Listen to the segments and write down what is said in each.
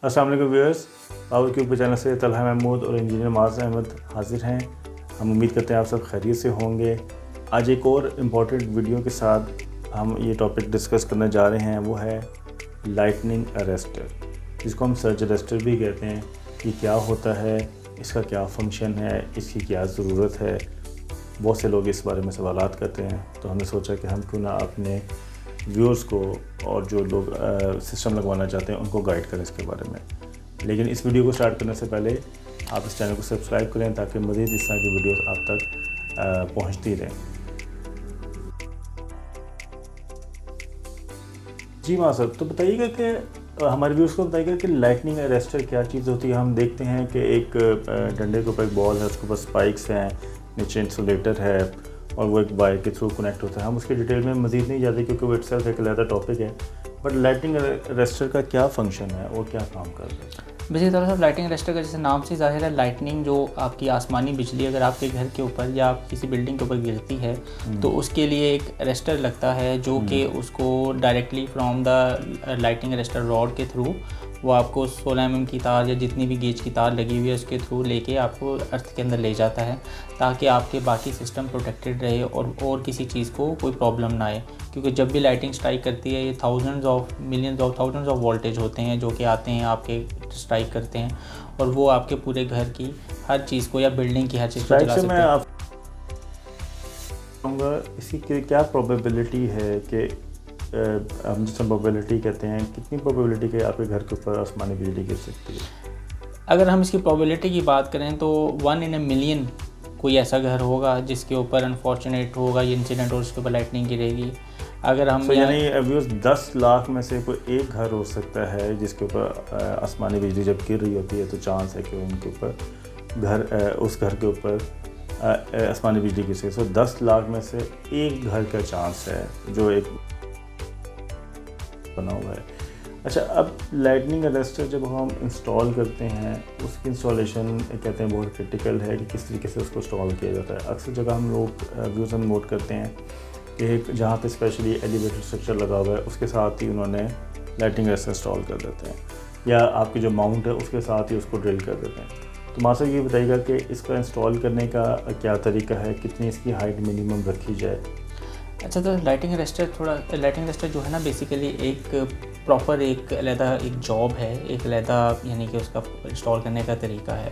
अस्सलाम वालेकुम viewers, power cube channel से तलहा महमूद और इंजीनियर माज़ अहमद हाजिर हैं। हम उम्मीद करते हैं आप सब खैरियत से होंगे। आज एक और इम्पॉर्टेंट वीडियो के साथ हम ये टॉपिक डिस्कस करने जा रहे हैं, वो है लाइटनिंग अरेस्टर, जिसको हम सर्ज अरेस्टर भी कहते हैं। ये क्या होता है, इसका क्या फंक्शन है, इसकी क्या ज़रूरत है। बहुत से लोग इस बारे में सवालात करते हैं, तो हमने सोचा कि हम क्यों ना अपने व्यूअर्स को और जो लोग सिस्टम लगवाना चाहते हैं उनको गाइड करें इसके बारे में। लेकिन इस वीडियो को स्टार्ट करने से पहले आप इस चैनल को सब्सक्राइब करें ताकि मज़ीद इस तरह की वीडियोस आप तक पहुंचती रहें। जी मां साहब, तो बताइएगा कि हमारे व्यूअर्स को बताइएगा कि लाइटनिंग अरेस्टर क्या चीज़ होती है। हम देखते हैं कि एक डंडे के ऊपर एक बॉल है, उसके ऊपर स्पाइक्स हैं, नीचे इंसुलेटर है और वो एक वायर के थ्रू कनेक्ट होता है। हम उसके डिटेल में मज़ीद नहीं जाते क्योंकि वो इटसेल्फ एक अलग टॉपिक है। बट लाइटिंग अरेस्टर का क्या फंक्शन है और क्या काम कर रहा है? बेसिक तौर पर लाइटिंग अरेस्टर का जैसे नाम से ज़ाहिर है, लाइटनिंग जो आपकी आसमानी बिजली अगर आपके घर के ऊपर या किसी बिल्डिंग के ऊपर गिरती है तो उसके लिए एक अरेस्टर लगता है जो कि उसको directly from the lighting arrester rod के थ्रू वो आपको 16 mm की तार या जितनी भी गेज की तार लगी हुई है उसके थ्रू लेके आपको अर्थ के अंदर ले जाता है, ताकि आपके बाकी सिस्टम प्रोटेक्टेड रहे और किसी चीज़ को कोई प्रॉब्लम ना आए। क्योंकि जब भी लाइटिंग स्ट्राइक करती है, ये थाउजेंड्स ऑफ वोल्टेज होते हैं जो कि आते हैं आपके स्ट्राइक करते हैं और वो आपके पूरे घर की हर चीज़ को या बिल्डिंग की हर चीज़ को जला सकते हैं। आप कहूँगा इसकी क्या प्रोबेबिलिटी है कि हम जिसमें प्रोबेबिलिटी कहते हैं, कितनी प्रोबेबिलिटी के आपके घर के ऊपर आसमानी बिजली गिर सकती है? अगर हम इसकी प्रोबेबिलिटी की बात करें तो 1 in a million कोई ऐसा घर होगा जिसके ऊपर अनफॉर्चुनेट होगा ये इंसिडेंट और उसके ऊपर लाइटनिंग गिरेगी। अगर हम यानी 10 लाख में से कोई एक घर हो सकता है जिसके ऊपर आसमानी बिजली जब गिर रही होती है तो चांस है कि उनके ऊपर उस घर के ऊपर आसमानी बिजली गिर सके। 10 लाख में से एक घर का चांस है जो एक बना हुआ है। अच्छा, अब लाइटनिंग अरेस्टर जब हम इंस्टॉल करते हैं उसकी इंस्टॉलेशन कहते हैं बहुत क्रिटिकल है कि किस तरीके से उसको इंस्टॉल किया जाता है। अक्सर जगह हम लोग व्यूज़ हम नोट करते हैं कि जहाँ पे स्पेशली एलिवेटर स्ट्रक्चर लगा हुआ है उसके साथ ही उन्होंने लाइटनिंग अरेस्टर इंस्टॉल कर देते हैं, या आपकी जो माउंट है उसके साथ ही उसको ड्रिल कर देते हैं। तो मासा ये बताइएगा कि इसका इंस्टॉल करने का क्या तरीका है, कितनी इसकी हाइट मिनिमम रखी जाए? अच्छा, तो लाइटिंग अरेस्टर जो है ना, बेसिकली एक प्रॉपर एक अलहदा एक जॉब है, एक अलहदा यानी कि उसका इंस्टॉल करने का तरीका है।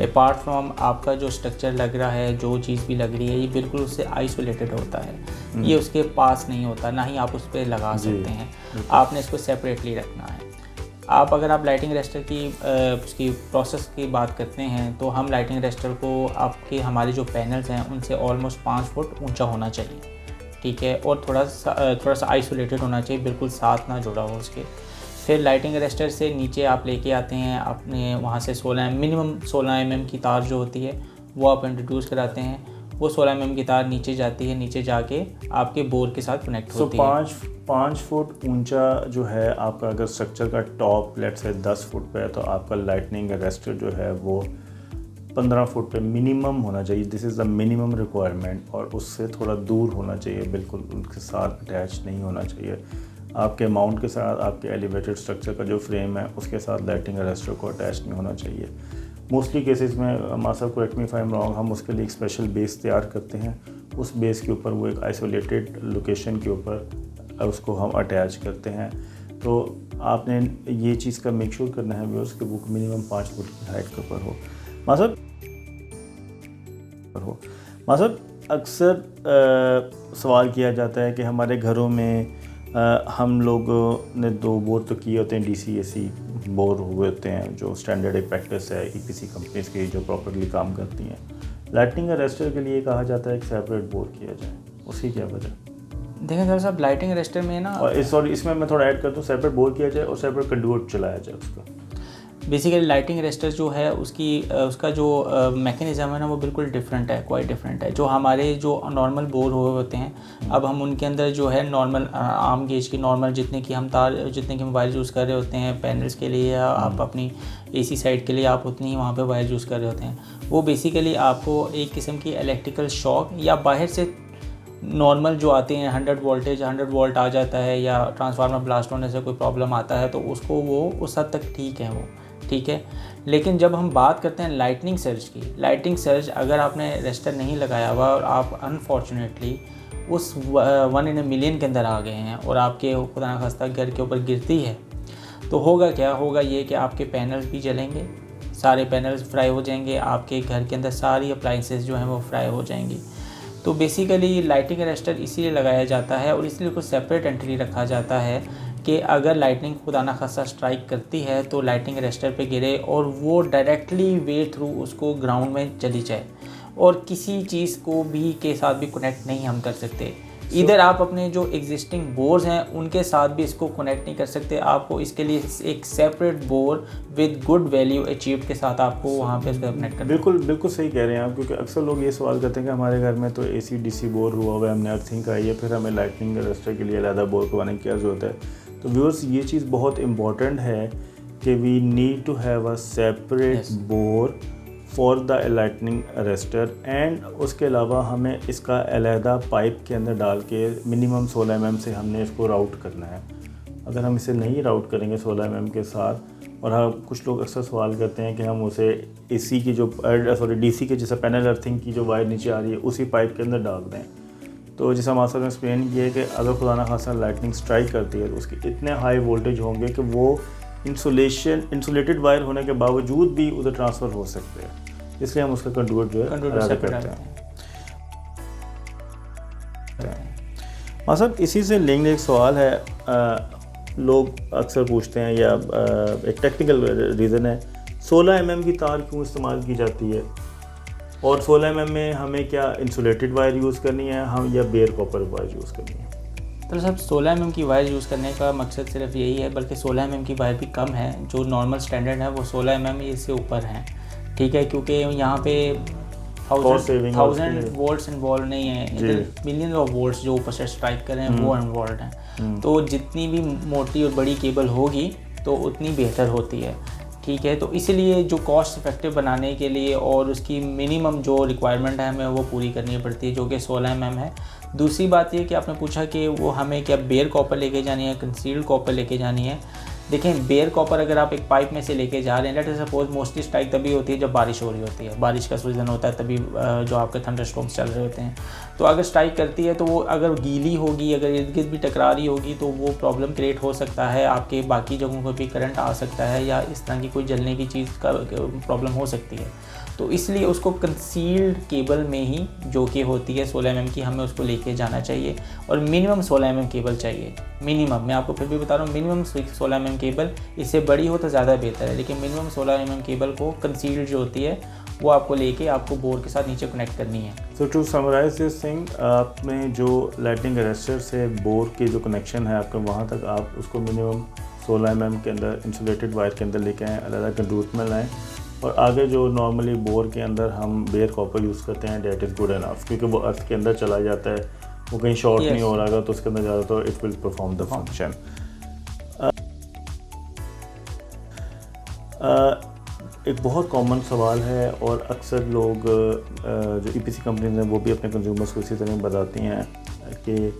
अपार्ट फ्रॉम आपका जो स्ट्रक्चर लग रहा है, जो चीज़ भी लग रही है, ये बिल्कुल उससे आइसोलेटेड होता है। ये उसके पास नहीं होता, ना ही आप उस पर लगा सकते हैं। आपने इसको सेपरेटली रखना है। अगर आप लाइटिंग अरेस्टर की उसकी प्रोसेस की बात करते हैं तो हम लाइटिंग अरेस्टर को हमारे जो पैनल्स हैं उनसे ऑलमोस्ट 5 फुट ऊंचा होना चाहिए, ठीक है, और थोड़ा सा आइसोलेटेड होना चाहिए, बिल्कुल साथ ना जुड़ा हो उसके। फिर लाइटिंग अरेस्टर से नीचे आप लेके आते हैं अपने वहाँ से मिनिमम 16 mm की तार जो होती है वो आप इंट्रोड्यूस कराते हैं। वो 16 mm की तार नीचे जाती है, नीचे जाके आपके बोर के साथ कनेक्ट होती है। 5 फुट ऊंचा जो है आपका, अगर स्ट्रक्चर का टॉप लेट से 10 फुट पे है तो आपका लाइटनिंग अरेस्टर जो है वो 15 फुट पे मिनिमम होना चाहिए। This is the minimum requirement, और उससे थोड़ा दूर होना चाहिए, बिल्कुल उनके साथ अटैच नहीं होना चाहिए। आपके माउंट के साथ आपके एलिवेटेड स्ट्रक्चर का जो फ्रेम है उसके साथ लाइटिंग अरेस्टर को अटैच नहीं होना चाहिए। मोस्टली केसेस में मासा correct me if I am wrong, हम उसके लिए एक स्पेशल बेस तैयार करते हैं। उस बेस के ऊपर वो एक आइसोलेटेड लोकेशन के ऊपर उसको हम अटैच करते हैं। तो आपने ये चीज़ का मेक श्योर करना है व्यूअर्स कि वो मिनिमम 5 फुट की हाइट के ऊपर हो। मतलब अक्सर सवाल किया जाता है कि हमारे घरों में हम लोगों ने 2 बोर तो किए होते हैं, DC-AC बोर हुए होते हैं, जो स्टैंडर्ड एक प्रैक्टिस है EPC कंपनीज़ की जो प्रॉपरली काम करती हैं। लाइटनिंग अरेस्टर के लिए कहा जाता है कि सेपरेट बोर किया जाए, उसकी क्या वजह? देखें सर साहब, लाइटिंग अरेस्टर में ना, और इसमें मैं थोड़ा ऐड कर दूँ, सेपरेट बोर किया जाए और सेपरेट कंडक्टर चलाया जाए उसका। बेसिकली लाइटिंग अरेस्टर जो है उसका जो मैकेनिज़्म है ना वो बिल्कुल डिफरेंट है, क्वाइट डिफरेंट है। जो हमारे जो नॉर्मल बोर हुए होते हैं, अब हम उनके अंदर जो है नॉर्मल आम गेज की नॉर्मल जितने की हम वायर यूज़ कर रहे होते हैं पैनल्स के लिए या आप अपनी AC साइड के लिए, आप उतनी ही वहाँ पे वायर यूज़ कर रहे होते हैं। वो बेसिकली आपको एक किस्म की इलेक्ट्रिकल शॉक या बाहर से नॉर्मल जो आते हैं 100 वोल्टेज 100 वोल्ट आ जाता है या ट्रांसफार्मर ब्लास्ट होने से कोई प्रॉब्लम आता है तो उसको वो उस हद तक ठीक है वो, ठीक है। लेकिन जब हम बात करते हैं लाइटनिंग सर्ज की, लाइटनिंग सर्ज अगर आपने रेजिस्टर नहीं लगाया हुआ और आप अनफॉर्चुनेटली उस 1 in a million के अंदर आ गए हैं और आपके खुदा न खास्ता घर के ऊपर गिरती है तो होगा क्या, होगा ये कि आपके पैनल्स भी जलेंगे, सारे पैनल्स फ्राई हो जाएंगे, आपके घर के अंदर सारी अप्लाइंसेस जो हैं वो फ्राई हो जाएंगी। तो बेसिकली लाइटिंग अरेस्टर इसीलिए लगाया जाता है और इसलिए कुछ सेपरेट एंट्री रखा जाता है कि अगर लाइटनिंग खुदा न खास्ता स्ट्राइक करती है तो लाइटिंग अरेस्टर पे गिरे और वो डायरेक्टली वे थ्रू उसको ग्राउंड में चली जाए और किसी चीज़ को भी के साथ भी कनेक्ट नहीं हम कर सकते। इधर आप अपने जो एग्जिस्टिंग बोर्स हैं उनके साथ भी इसको कनेक्ट नहीं कर सकते, आपको इसके लिए एक separate board with good value achieved के साथ आपको वहाँ पे इसको कनेक्ट करना। बिल्कुल सही कह रहे हैं आप, क्योंकि अक्सर लोग ये सवाल करते हैं कि हमारे घर में तो AC DC बोर्ड हुआ हुआ है, हमने अर्थिंग कराई है, फिर हमें लाइटनिंग अरेस्टर के लिए अलग बोर्ड करवाने की क्या ज़रूरत है। तो व्यूअर्स ये चीज़ बहुत इंपॉर्टेंट है कि we need to have a separate board for the lightning arrester and उसके अलावा हमें इसका अलहदा पाइप के अंदर डाल के मिनिमम 16 mm से हमने इसको राउट करना है। अगर हम इसे नहीं राउट करेंगे 16 mm के साथ, और हाँ कुछ लोग अक्सर सवाल करते हैं कि हम उसे AC की जो DC के जैसा पैनल अर्थिंग की जो वायर नीचे आ रही है उसी पाइप के अंदर डाल दें। तो जैसा हमारे साथ एक्सप्लेन किया है कि अगर खुदा न खास्ता लाइटनिंग स्ट्राइक करती है तो उसके इतने हाई वोल्टेज होंगे कि वो इंसुलेटेड वायर होने के बावजूद भी उधर ट्रांसफ़र हो सकते हैं, इसलिए हम उसका कंडक्टर जो है अलग करते हैं। मतलब इसी से लिंक्ड एक सवाल है, लोग अक्सर पूछते हैं या एक टेक्निकल रीज़न है 16 mm की तार क्यों इस्तेमाल की जाती है और 16 mm में हमें क्या इंसुलेटेड वायर यूज़ करनी है हम या बेयर कॉपर वायर यूज़ करनी है। तो सब 16 mm की वायर यूज़ करने का मकसद सिर्फ यही है, बल्कि 16 mm की वायर भी कम है, जो नॉर्मल स्टैंडर्ड है वो 16 mm इससे ऊपर हैं, ठीक है, क्योंकि यहाँ पे 1000 वोल्ट्स इन्वॉल्व नहीं है, मिलियन ऑफ वोल्ट्स जो ऊपर से स्ट्राइक कर रहे हैं वो इन्वॉल्व हैं। तो जितनी भी मोटी और बड़ी केबल होगी तो उतनी बेहतर होती है, ठीक है। तो इसलिए जो कॉस्ट इफेक्टिव बनाने के लिए और उसकी मिनिमम जो रिक्वायरमेंट है हमें वो पूरी करनी पड़ती है, जो कि 16 mm है। दूसरी बात ये कि आपने पूछा कि वो हमें क्या बेयर कॉपर लेके जानी है, कंसील्ड कॉपर लेके जानी है। देखें, बेयर कॉपर अगर आप एक पाइप में से लेके जा रहे हैं, लेट सपोज मोस्टली स्ट्राइक तभी होती है जब बारिश हो रही होती है, बारिश का सीजन होता है तभी जो आपके थंडरस्टॉर्म्स चल रहे होते हैं। तो अगर स्ट्राइक करती है तो वो अगर गीली होगी, अगर इर्द गिर्द भी टकरा रही होगी तो वो प्रॉब्लम क्रिएट हो सकता है, आपके बाकी जगहों पर भी करंट आ सकता है या इस तरह की कोई जलने की चीज़ का प्रॉब्लम हो सकती है। तो इसलिए उसको कंसील्ड केबल में ही जो कि होती है 16 mm की, हमें उसको लेके जाना चाहिए और मिनिमम 16 mm केबल चाहिए। मिनिमम, मैं आपको फिर भी बता रहा हूँ, मिनिमम 16 mm केबल, इससे बड़ी हो तो ज़्यादा बेहतर है, लेकिन मिनिमम 16 mm केबल को कंसील्ड जो होती है वो आपको लेके आपको बोर्ड के साथ नीचे कनेक्ट करनी है। सो टू समराइज दिस थिंग, आपने जो लाइटनिंग अरेस्टर से बोर्ड के जो कनेक्शन है आपका वहाँ तक आप उसको मिनिमम 16 mm के अंदर इंसुलेटेड वायर के अंदर लेके आएँ, अलग कंडक्ट में लाएँ, और आगे जो नॉर्मली बोर के अंदर हम बेयर कॉपर यूज़ करते हैं डेट इज़ गुड इनफ, क्योंकि वो अर्थ के अंदर चला जाता है, वो कहीं शॉर्ट नहीं हो रहा तो उसके अंदर ज़्यादा तो it will perform the function. एक बहुत कॉमन सवाल है और अक्सर लोग जो EPC कंपनीज हैं वो भी अपने कंज्यूमर्स को इसी तरह बताती हैं कि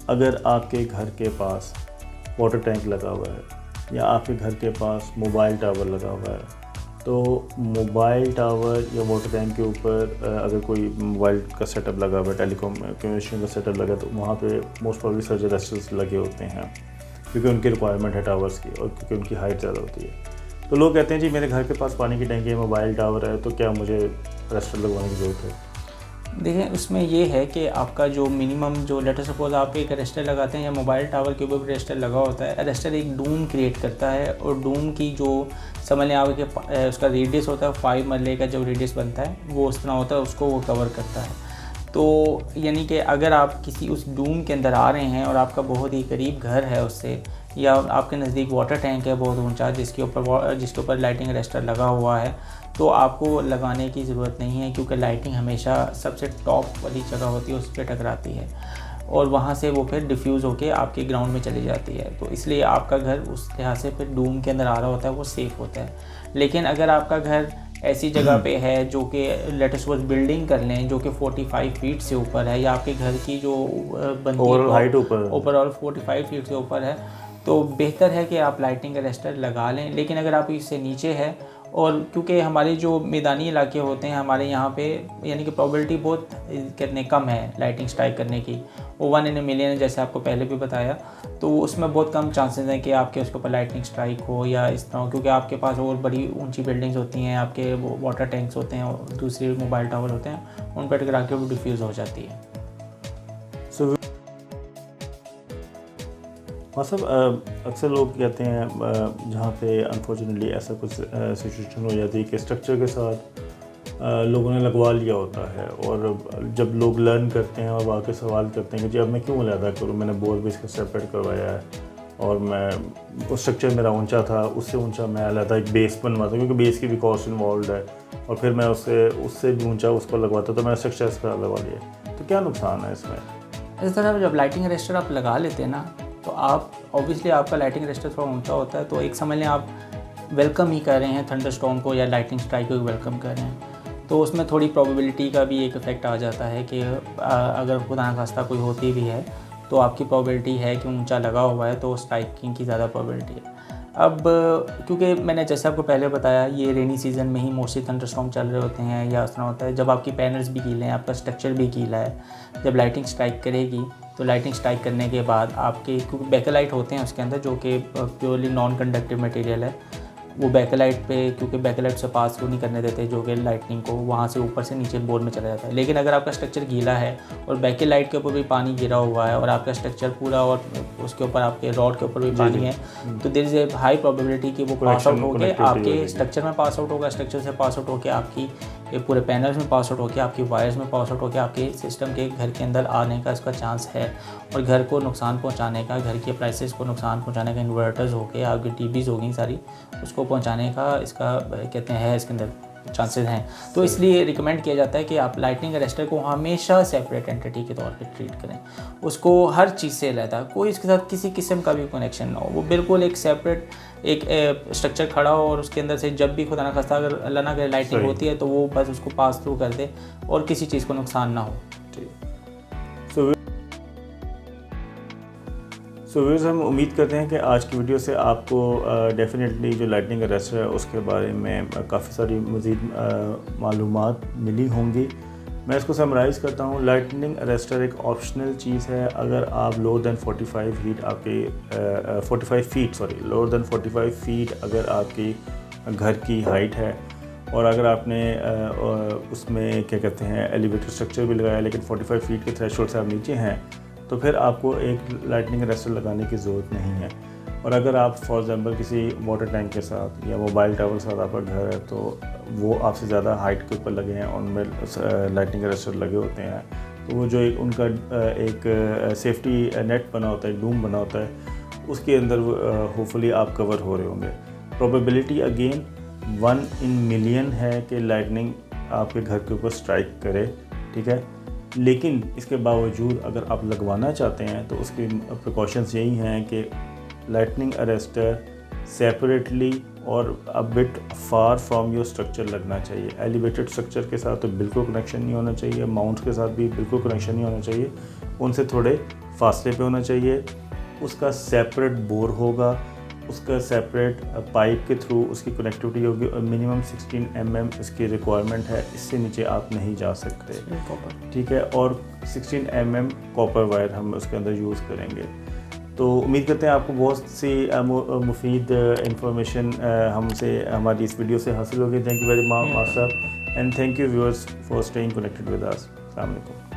अगर आपके घर के पास वाटर टैंक लगा हुआ है या आपके घर के पास मोबाइल टावर लगा हुआ है, तो मोबाइल टावर या वाटर टैंक के ऊपर अगर कोई मोबाइल का सेटअप लगा हुआ है, टेलीकम्युनिकेशन का सेटअप लगा, तो वहाँ पे मोस्ट प्रॉब्ली सर्ज अरेस्टर्स लगे होते हैं क्योंकि उनकी रिक्वायरमेंट है टावर्स की और क्योंकि उनकी हाइट ज़्यादा होती है। तो लोग कहते हैं जी मेरे घर के पास पानी की टंकी है, मोबाइल टावर है, तो क्या मुझे अरेस्टर लगवाने की ज़रूरत है? देखें, उसमें ये है कि आपका जो मिनिमम जो लेट सपोज आप एक अरेस्टर लगाते हैं या मोबाइल टावर के ऊपर अरेस्टर लगा होता है, अरेस्टर एक डूम क्रिएट करता है और डूम की जो समझ लें आप कि उसका रेडियस होता है 5 मरले का, जो रेडियस बनता है वो उस तरह होता है, उसको वो कवर करता है। तो यानी कि अगर आप किसी उस डूम के अंदर आ रहे हैं और आपका बहुत ही करीब घर है उससे, या आपके नज़दीक वाटर टैंक है बहुत ऊंचा जिसके ऊपर लाइटिंग अरेस्टर लगा हुआ है, तो आपको लगाने की ज़रूरत नहीं है, क्योंकि लाइटिंग हमेशा सबसे टॉप वाली जगह होती है, उस पर टकराती है और वहाँ से वो फिर डिफ्यूज़ होके आपके ग्राउंड में चली जाती है। तो इसलिए आपका घर उस लिहाज से फिर डूम के अंदर आ रहा होता है, वो सेफ़ होता है। लेकिन अगर आपका घर ऐसी जगह पे है जो कि लेटेस्ट सपोज बिल्डिंग कर लें जो कि 45 फीट से ऊपर है, या आपके घर की जो बनती ओवरऑल हाइट ओवरऑल 45 फीट से ऊपर है, तो बेहतर है कि आप लाइटिंग अरेस्टर लगा लें। लेकिन अगर आप इससे नीचे है, और क्योंकि हमारे जो मैदानी इलाके होते हैं हमारे यहाँ पे, यानी कि प्रोबेबिलिटी बहुत कितने कम है लाइटिंग स्ट्राइक करने की, वो 1 in a million है जैसे आपको पहले भी बताया, तो उसमें बहुत कम चांसेस हैं कि आपके उसके ऊपर लाइटिंग स्ट्राइक हो या इस तरह, क्योंकि आपके पास और बड़ी ऊंची बिल्डिंग्स होती हैं, आपके वाटर टैंक्स होते हैं और दूसरे मोबाइल टावर होते हैं, उन पर टकरा के वो डिफ्यूज़ हो जाती है। मतलब अक्सर लोग कहते हैं जहाँ पे अनफॉर्चुनेटली ऐसा कुछ सिचुएशन हो जाती है कि स्ट्रक्चर के साथ लोगों ने लगवा लिया होता है, और जब लोग लर्न करते हैं और आके सवाल करते हैं कि जी अब मैं क्यों अलहदा करूँ, मैंने बोर भी इसका सेपरेट करवाया है और मैं उस स्ट्रक्चर मेरा ऊंचा था, उससे ऊंचा मैं अलहदा एक बेस बनवाता, क्योंकि बेस की भी कॉस्ट इन्वॉल्व है, और फिर मैं उससे भी ऊंचा उसको लगवाता, तो मैंने स्ट्रक्चर इसका लगवा लिया, तो क्या नुकसान है इसमें? इस तरह जब लाइटिंग अरेस्टर आप लगा लेते हैं ना, तो आप ऑब्वियसली आपका लाइटिंग अरेस्टर थोड़ा ऊंचा होता है, तो एक समझ लें आप वेलकम ही कर रहे हैं थंडरस्टॉर्म को या लाइटिंग स्ट्राइक को वेलकम कर रहे हैं, तो उसमें थोड़ी प्रोबेबिलिटी का भी एक इफेक्ट आ जाता है कि अगर खुदा न खास्ता कोई होती भी है तो आपकी प्रोबेबिलिटी है कि ऊंचा लगा हुआ है तो स्ट्राइकिंग की ज़्यादा प्रोबेबिलिटी है। अब क्योंकि मैंने जैसे आपको पहले बताया, ये रेनी सीज़न में ही मोस्टली थंडरस्टॉर्म चल रहे होते हैं, या इस तरह होता है जब आपकी पैनल्स भी गीले हैं, आपका स्ट्रक्चर भी गीला है, जब लाइटिंग स्ट्राइक करेगी तो लाइटिंग स्ट्राइक करने के बाद आपके, क्योंकि बैकलाइट होते हैं उसके अंदर जो कि प्योरली नॉन कंडक्टिव मटेरियल है, वो बैकलाइट पे, क्योंकि बैकलाइट से पास थ्रू नहीं करने देते जो कि लाइटनिंग को वहाँ से ऊपर से नीचे बोर्ड में चला जाता है। लेकिन अगर आपका स्ट्रक्चर गीला है और बैकलाइट के ऊपर भी पानी गिरा हुआ है और आपका स्ट्रक्चर पूरा और उसके ऊपर आपके रॉड के ऊपर भी पानी है, तो there is a high probability कि वो पास आउट होकर आपके स्ट्रक्चर में पास आउट होगा, स्ट्रक्चर से पास आउट होकर आपकी पूरे पैनल्स में पास आउट होकर आपकी वायर्स में पास आउट होकर आपके सिस्टम के घर के अंदर आने का इसका चांस है, और घर को नुकसान पहुंचाने का, घर के प्राइसेस को नुकसान पहुंचाने का, इन्वर्टर्स हो गए, आपकी टीवीज़ हो गई सारी, उसको पहुंचाने का इसका कहते हैं इसके अंदर चांसेस हैं। तो इसलिए रिकमेंड किया जाता है कि आप लाइटिंग अरेस्टर को हमेशा सेपरेट एंटिटी के तौर पे ट्रीट करें, उसको हर चीज़ से अलग, कोई इसके साथ किसी किस्म का भी कनेक्शन ना हो, वो बिल्कुल एक सेपरेट एक स्ट्रक्चर खड़ा हो, और उसके अंदर से जब भी खुदा ना खास्ता अगर अल्लाह ना करे लाइटिंग होती है तो वो बस उसको पास थ्रू कर दे और किसी चीज़ को नुकसान ना हो। सो व्यूअर्स, हम उम्मीद करते हैं कि आज की वीडियो से आपको डेफिनेटली जो लाइटिंग अरेस्टर है उसके बारे में काफ़ी सारी मज़ीद मालूमात मिली होंगी। मैं इसको समराइज़ करता हूँ। लाइटनिंग अरेस्टर एक ऑप्शनल चीज़ है। अगर आप लोअर देन 45 फीट आपके 45 फीट लोअर देन 45 फीट अगर आपकी घर की हाइट है, और अगर आपने उसमें क्या कहते हैं एलिवेटेड स्ट्रक्चर भी लगाया लेकिन 45 फीट के थ्रेशोल्ड से आप नीचे हैं, तो फिर आपको एक लाइटनिंग अरेस्टर लगाने की ज़रूरत नहीं है। और अगर आप फॉर एग्ज़ाम्पल किसी वाटर टैंक के साथ या मोबाइल टावर के साथ आपका घर है, तो वो आपसे ज़्यादा हाइट के ऊपर लगे हैं, उनमें लाइटनिंग अरेस्टर लगे होते हैं, तो वो जो एक उनका एक सेफ्टी नेट बना होता है, एक डूम बना होता है, उसके अंदर होपफुली आप कवर हो रहे होंगे। प्रोबेबिलिटी अगेन 1 in million है कि लाइटनिंग आपके घर के ऊपर स्ट्राइक करे, ठीक है। लेकिन इसके बावजूद अगर आप लगवाना चाहते हैं तो उसकी प्रिकॉशंस यही हैं कि लाइटनिंग अरेस्टर सेपरेटली और a bit far from your structure लगना चाहिए। एलिवेटेड स्ट्रक्चर के साथ तो बिल्कुल कनेक्शन नहीं होना चाहिए, माउंट के साथ भी बिल्कुल कनेक्शन नहीं होना चाहिए, उनसे थोड़े फासले पे होना चाहिए। उसका सेपरेट बोर होगा, उसका सेपरेट पाइप के थ्रू उसकी कनेक्टिविटी होगी, और मिनिमम 16 mm इसकी रिक्वायरमेंट है, इससे नीचे आप नहीं जा सकते, ठीक है। और 16 mm कॉपर वायर हम उसके अंदर यूज़ करेंगे। तो उम्मीद करते हैं आपको बहुत सी मुफीद इंफॉर्मेशन हमसे हमारी इस वीडियो से हासिल होगी। थैंक यू वेरी मच साहब, and thank you viewers for staying connected with us. अस्सलाम वालेकुम।